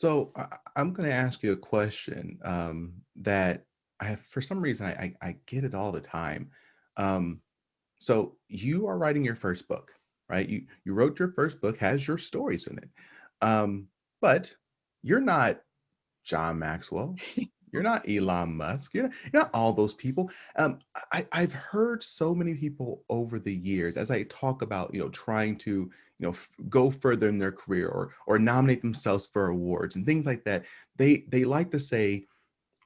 So I'm going to ask you a question that I have, for some reason, I get it all the time. Um, so you are writing your first book, right? You wrote your first book, has your stories in it, but you're not John Maxwell. You're not Elon Musk. You're not all those people. I've heard so many people over the years as I talk about, trying to, go further in their career or nominate themselves for awards and things like that. They like to say,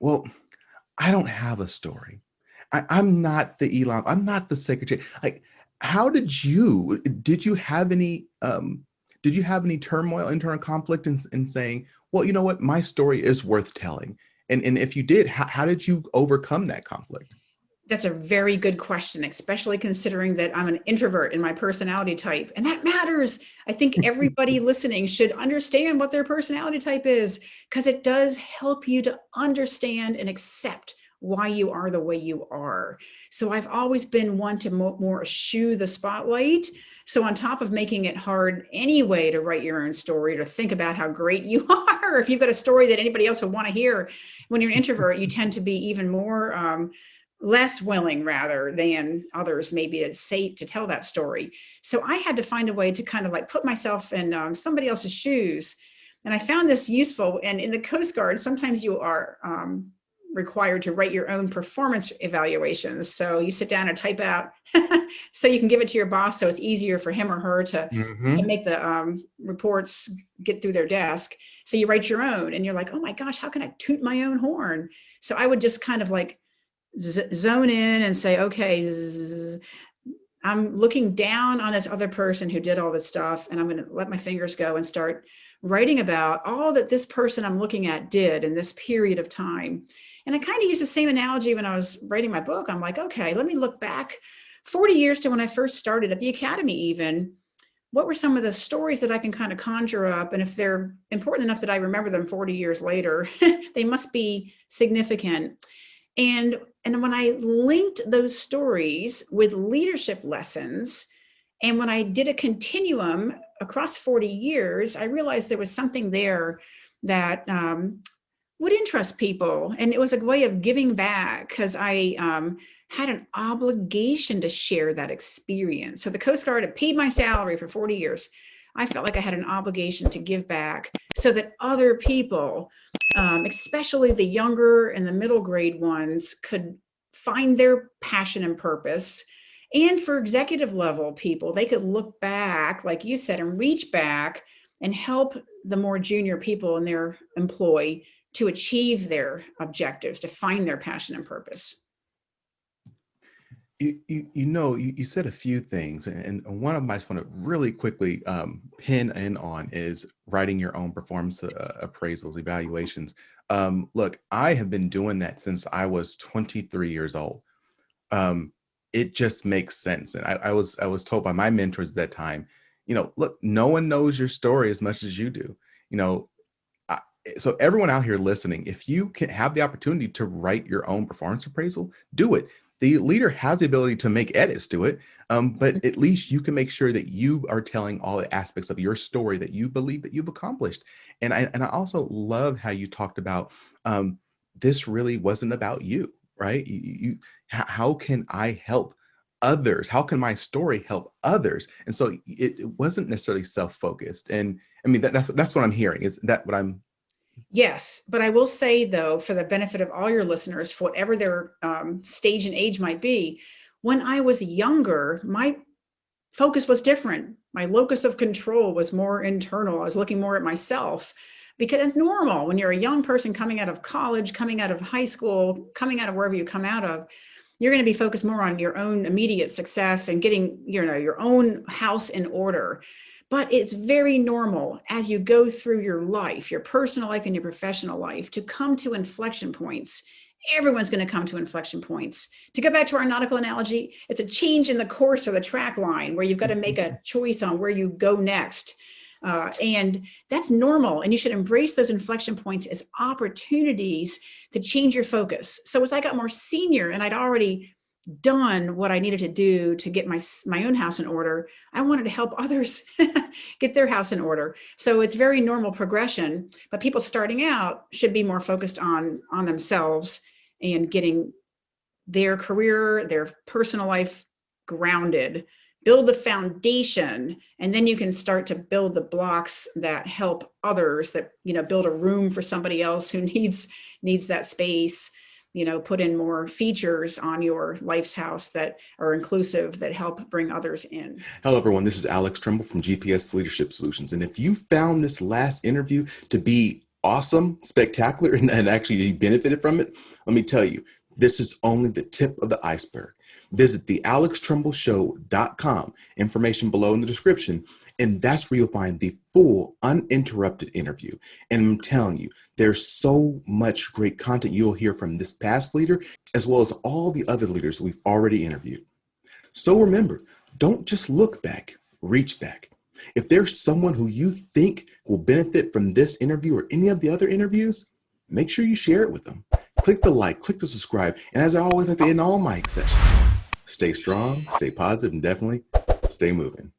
well, I don't have a story. I'm not the Elon. I'm not the secretary. Like, how did you have any turmoil, internal conflict in saying, well, you know what, my story is worth telling? And if you did, how did you overcome that conflict? That's a very good question, especially considering that I'm an introvert in my personality type. And that matters. I think everybody listening should understand what their personality type is, because it does help you to understand and accept why you are the way you are. So I've always been one to more eschew the spotlight. So on top of making it hard anyway to write your own story, to think about how great you are, if you've got a story that anybody else would want to hear, when you're an introvert, you tend to be even more less willing rather than others maybe to tell that story. So I had to find a way to kind of like put myself in somebody else's shoes. And I found this useful. And in the Coast Guard, sometimes you are required to write your own performance evaluations. So you sit down and type out so you can give it to your boss, so it's easier for him or her to Hmm. make the reports get through their desk. So you write your own and you're like, oh my gosh, how can I toot my own horn? So I would just kind of like zone in and say, okay, I'm looking down on this other person who did all this stuff, and I'm going to let my fingers go and start writing about all that this person I'm looking at did in this period of time. And I kind of use the same analogy when I was writing my book. I'm like, okay, let me look back 40 years to when I first started at the academy, even. What were some of the stories that I can kind of conjure up? And if they're important enough that I remember them 40 years later, they must be significant. And when I linked those stories with leadership lessons, and when I did a continuum across 40 years, I realized there was something there that would interest people. And it was a way of giving back, because I had an obligation to share that experience. So the Coast Guard had paid my salary for 40 years. I felt like I had an obligation to give back so that other people, especially the younger and the middle grade ones, could find their passion and purpose. And for executive level people, they could look back, like you said, and reach back and help the more junior people in their employ to achieve their objectives, to find their passion and purpose. You said a few things, and one of them I just want to really quickly pin in on is writing your own performance appraisals, evaluations. Look, I have been doing that since I was 23 years old. Um, it just makes sense, and I was told by my mentors at that time, look, no one knows your story as much as you do. You know, I, so everyone out here listening, if you can have the opportunity to write your own performance appraisal, do it. The leader has the ability to make edits to it, but at least you can make sure that you are telling all the aspects of your story that you believe that you've accomplished. And I also love how you talked about this really wasn't about you, right? How can I help others? How can my story help others? And so it wasn't necessarily self-focused. And I mean that's what I'm hearing. Is that what I'm? Yes, but I will say, though, for the benefit of all your listeners, for whatever their stage and age might be, when I was younger, my focus was different. My locus of control was more internal. I was looking more at myself, because it's normal when you're a young person coming out of college, coming out of high school, coming out of wherever you come out of, you're going to be focused more on your own immediate success and getting, your own house in order. But it's very normal as you go through your life, your personal life and your professional life, to come to inflection points. Everyone's going to come to inflection points. To go back to our nautical analogy, it's a change in the course or the track line where you've got to make a choice on where you go next. And that's normal. And you should embrace those inflection points as opportunities to change your focus. So as I got more senior and I'd already done what I needed to do to get my own house in order, I wanted to help others get their house in order. So it's very normal progression, but people starting out should be more focused on themselves and getting their career, their personal life grounded, build the foundation, and then you can start to build the blocks that help others, that, build a room for somebody else who needs that space, put in more features on your life's house that are inclusive, that help bring others in. Hello, everyone. This is Alex Tremble from GPS Leadership Solutions. And if you found this last interview to be awesome, spectacular, and actually you benefited from it, let me tell you, this is only the tip of the iceberg. Visit the alextrembleshow.com, information below in the description, and that's where you'll find the full uninterrupted interview. And I'm telling you, there's so much great content you'll hear from this past leader, as well as all the other leaders we've already interviewed. So remember, don't just look back, reach back. If there's someone who you think will benefit from this interview or any of the other interviews, make sure you share it with them. Click the like, click the subscribe, and as I always like to end all my sessions, stay strong, stay positive, and definitely stay moving.